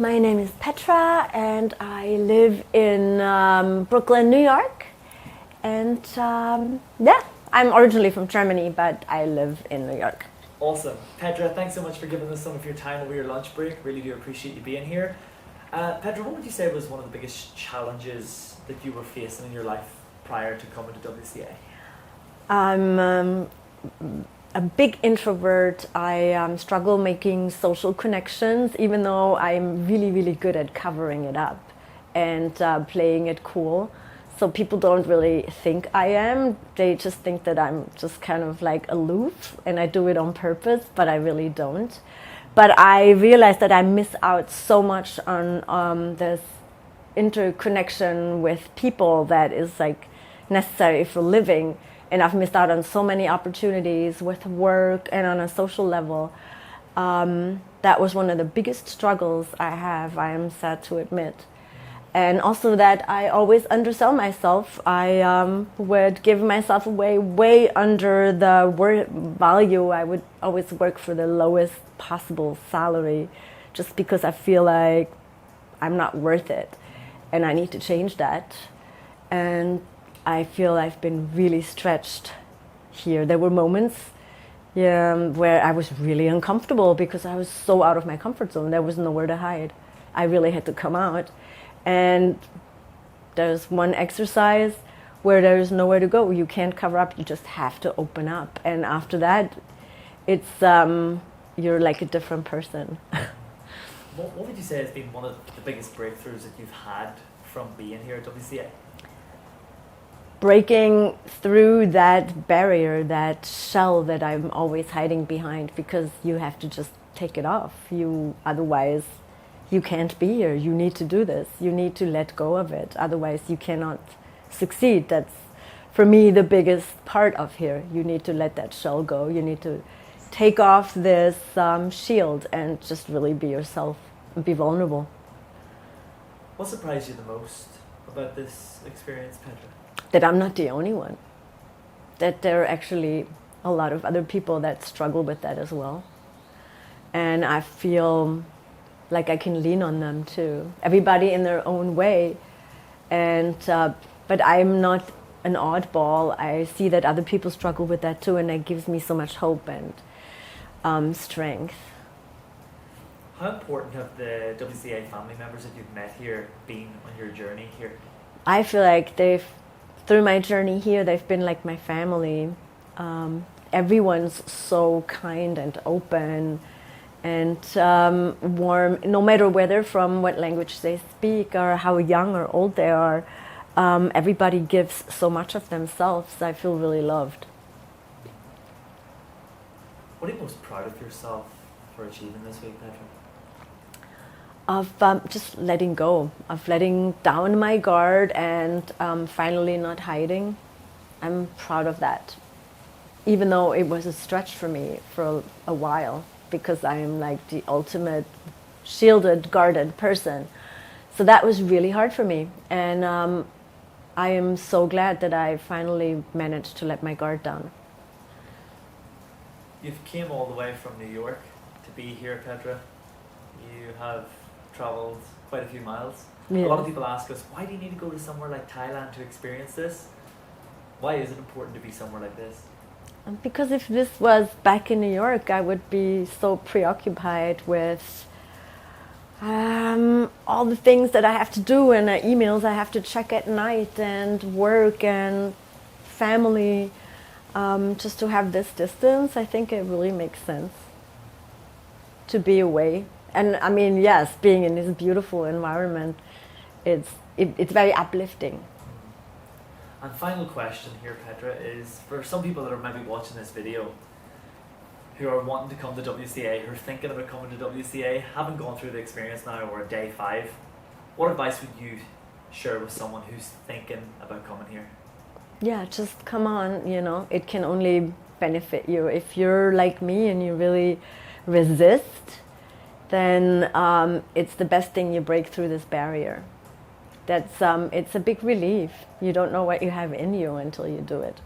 My name is Petra and I live in Brooklyn, New York. And yeah, I'm originally from Germany, but I live in New York. Awesome. Petra, thanks so much for giving us some of your time over your lunch break. Really do appreciate you being here. Petra, what would you say was one of the biggest challenges that you were facing in your life prior to coming to WCA? I'm a big introvert. I struggle making social connections, even though I'm really, really good at covering it up and playing it cool. So people don't really think I am. They just think that I'm just kind of like aloof and I do it on purpose, but I really don't. But I realize that I miss out so much on this interconnection with people that is like necessary for living. And I've missed out on so many opportunities with work and on a social level. That was one of the biggest struggles I have, I am sad to admit. And also that I always undersell myself. I would give myself away way under the value. I would always work for the lowest possible salary just because I feel like I'm not worth it. And I need to change that. And I feel I've been really stretched here. There were moments where I was really uncomfortable because I was so out of my comfort zone. There was nowhere to hide. I really had to come out. And there's one exercise where there's nowhere to go. You can't cover up, you just have to open up. And after that, it's you're like a different person. What would you say has been one of the biggest breakthroughs that you've had from being here at WCA? Breaking through that barrier, that shell that I'm always hiding behind, because you have to just take it off. Otherwise, you can't be here. You need to do this. You need to let go of it. Otherwise, you cannot succeed. That's, for me, the biggest part of here. You need to let that shell go. You need to take off this shield and just really be yourself and be vulnerable. What surprised you the most about this experience, Petra? That I'm not the only one. That there are actually a lot of other people that struggle with that as well. And I feel like I can lean on them too. Everybody in their own way. And but I'm not an oddball. I see that other people struggle with that too, and that gives me so much hope and strength. How important have the WCA family members that you've met here been on your journey here? I feel like through my journey here, they've been like my family. Everyone's so kind and open and warm, no matter where they're from, what language they speak, or how young or old they are. Everybody gives so much of themselves. I feel really loved. What are you most proud of yourself for achieving this week, Petra? Of just letting go, of letting down my guard and finally not hiding. I'm proud of that. Even though it was a stretch for me for a while, because I am like the ultimate shielded, guarded person. So that was really hard for me. And I am so glad that I finally managed to let my guard down. You've came all the way from New York to be here, Petra. You have travelled quite a few miles. Yes. A lot of people ask us, why do you need to go to somewhere like Thailand to experience this? Why is it important to be somewhere like this? Because if this was back in New York, I would be so preoccupied with all the things that I have to do and emails I have to check at night and work and family. Just to have this distance, I think it really makes sense to be away. And I mean, yes, being in this beautiful environment, it's very uplifting. And final question here, Petra, is for some people that are maybe watching this video who are wanting to come to WCA, who are thinking about coming to WCA, haven't gone through the experience now or day 5, what advice would you share with someone who's thinking about coming here? Yeah, just come on, it can only benefit you. If you're like me and you really resist, then it's the best thing you break through this barrier. It's a big relief. You don't know what you have in you until you do it.